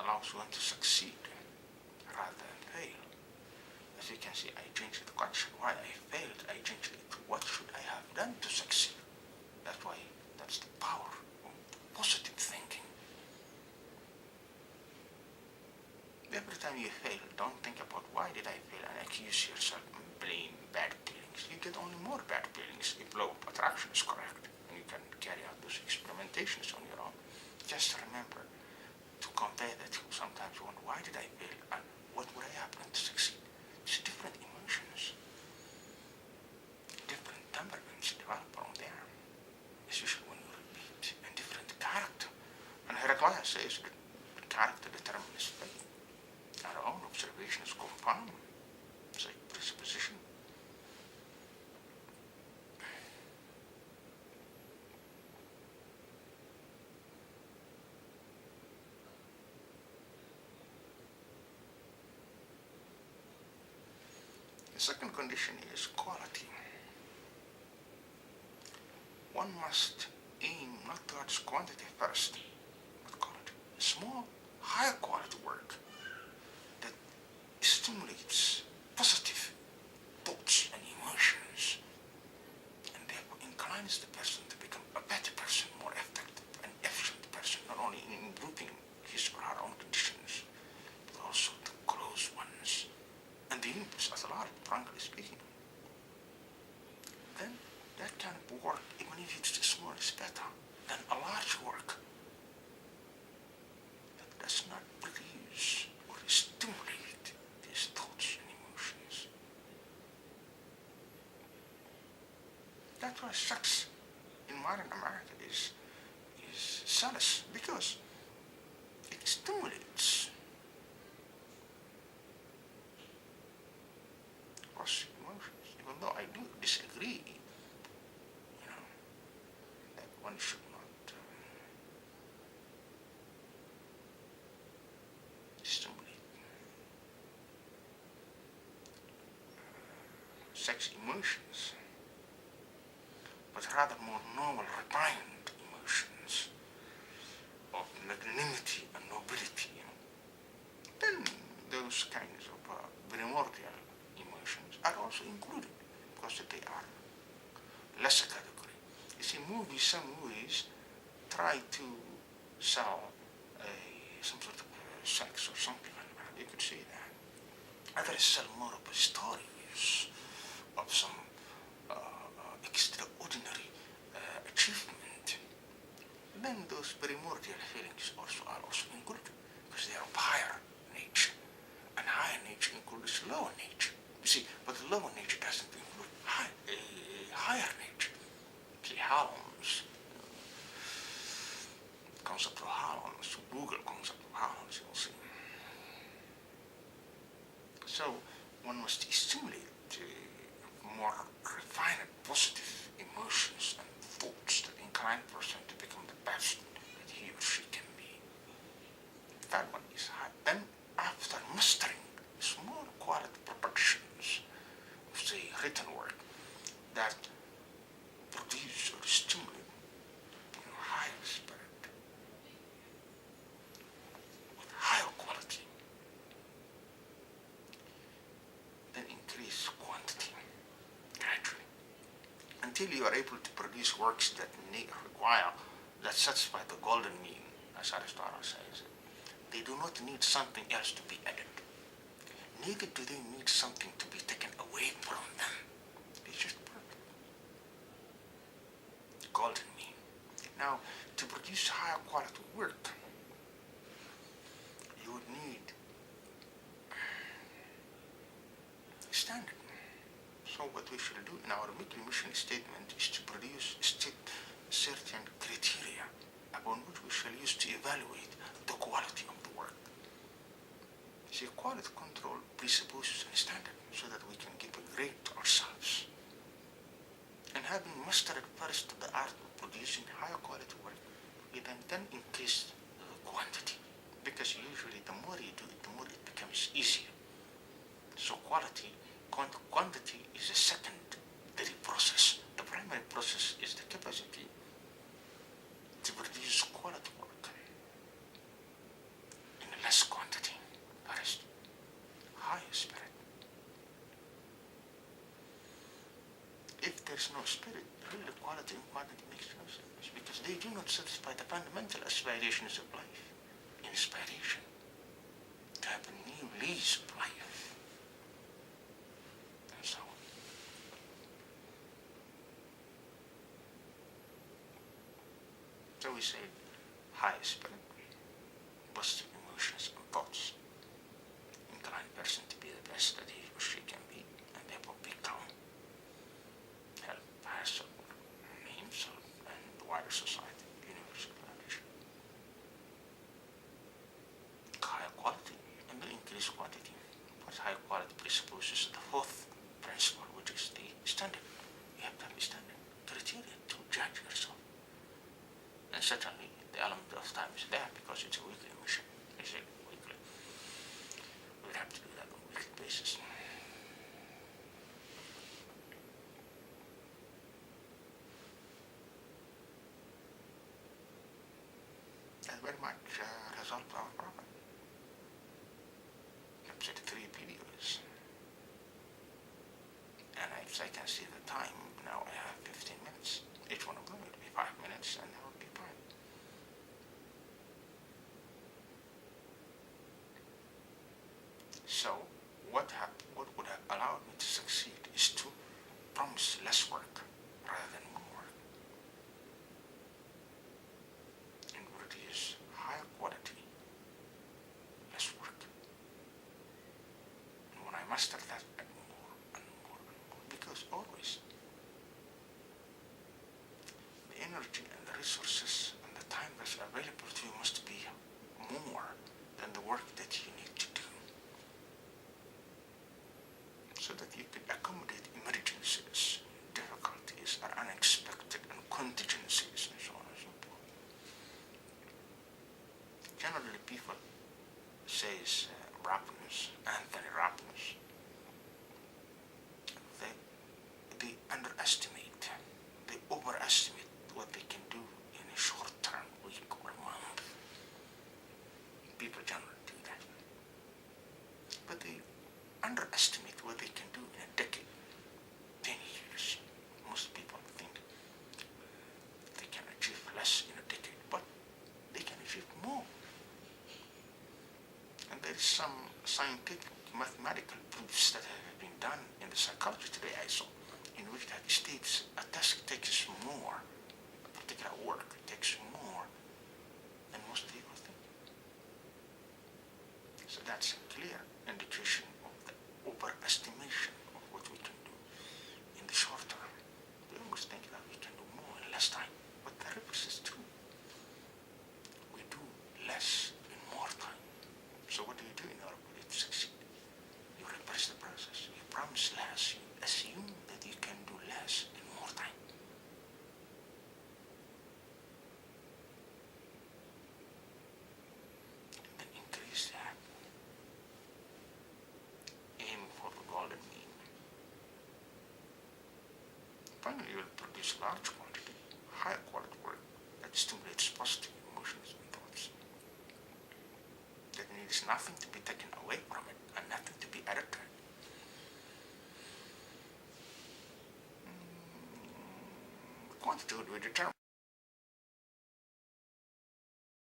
allows one to succeed rather than fail. As you can see, I changed the question. Why I failed, I changed it to what should I have done to succeed. That's the power of positive thinking. Every time you fail, don't think about why did I fail and accuse yourself and blame bad feelings. You get only more bad feelings if law of attraction is correct, and you can carry out those experimentations on your own. Just remember to compare the two. Sometimes you wonder, why did I fail and what would I have done to succeed? It's different emotions, different temperaments develop from there, especially when you repeat, and different character. And Heraclitus says that character determines fate. Our own observations confirm such presupposition. The second condition is quality. One must aim not towards quantity first, but quality. Small, higher quality work that stimulates positive thoughts and emotions, and therefore inclines the person to become a better person, more effective and efficient person, not only in improving his or her own conditions, but also the close ones and the universe as a large, frankly speaking. Then that kind of work, even if it's small, is better than a large work that does not produce or stimulate these thoughts and emotions. That's why sex in modern America is zealous, because it stimulates positive emotions. Even though I do disagree, that one should not stimulate sex emotions, but rather more normal, refined emotions of magnanimity and nobility. Then those kinds of primordial emotions are also included, because they are lesser category. You see, some movies try to sell some sort of sex or something like that. You could say that. Others sell more of stories of some extraordinary achievement. Then those primordial feelings are also included, because they are of higher nature, and higher nature includes lower nature. You see, but the lower nature doesn't include higher nature. See, Hallam's concept of Hallam's, Google concept of Hallam's, you'll see. So one must stimulate more refined, positive emotions and thoughts that incline a person to become the best that he or she can be. That one is hard. Then, after mastering small quality productions of, say, written work that produce or stimulate higher spirit with higher quality, then increase quantity gradually until you are able to produce works that satisfy the golden mean, as Aristotle says. They do not need something else to be added. Neither do they need something to be taken away from them. They just work. Golden mean. Now, to produce higher quality work, you would need standard. So what we should do in our mission statement is to produce certain criteria upon which we shall use to evaluate the quality of the work. See, quality control presupposes a standard so that we can give a grade to ourselves. And having mastered first the art of producing higher quality work, we then increase the quantity, because usually the more you do it, the more it becomes easier. So quantity is a secondary process. The primary process is the capacity to produce quality work in a less no spirit, really quality and quantity makes no sense because they do not satisfy the fundamental aspirations of life. Inspiration, to have a new lease of life, and so on. So we say high spirit, positive emotions and thoughts, incline person to be the best that he or she can be, and therefore become, help herself, himself, and the wider society, universal foundation. Higher quality and then increase quantity. But higher quality presupposes the fourth principle, which is the standard. You have to have a standard criteria to judge yourself. And certainly the element of time is there because it's a weekly mission. It's a weekly. We have to do that on a weekly basis. That very much resolves our problem. I've said 3 videos. And if I can see the time, now I have 15 minutes. Each one of them will be 5 minutes and that will be fine. So what would have allowed me to succeed is to promise less work rather than more work. And produce higher quality, less work. And when I master that, more and more and more, because always the energy and the resources and the time that's available to you must be more than the work that you need to do, so that you can accommodate emergencies, difficulties, or unexpected and contingencies, and so on and so forth. Generally, people says Anthony Robbins, they underestimate, they overestimate what they can do in a short term, week or month. People generally do that. But they underestimate what they can do in a decade, 10 years. Most people think they can achieve less in a decade, but they can achieve more. And there is some scientific mathematical proofs that have been done in the psychology today I saw, in which that states a task takes more, a particular work takes more than most people think. So that's a clear indication of the overestimation of what we can do in the short term. We always think that we can do more in less time, but the reverse is true. We do less in more time. So what do you do in order for it to succeed? You reverse the process. You promise less. You assume that you can do less in more time. And then increase that. Aim for the golden mean. Finally, you will produce large quantity, higher quality work that stimulates positive emotions and thoughts. That needs nothing to be taken away from it and nothing to be added to it. Quantity would be determined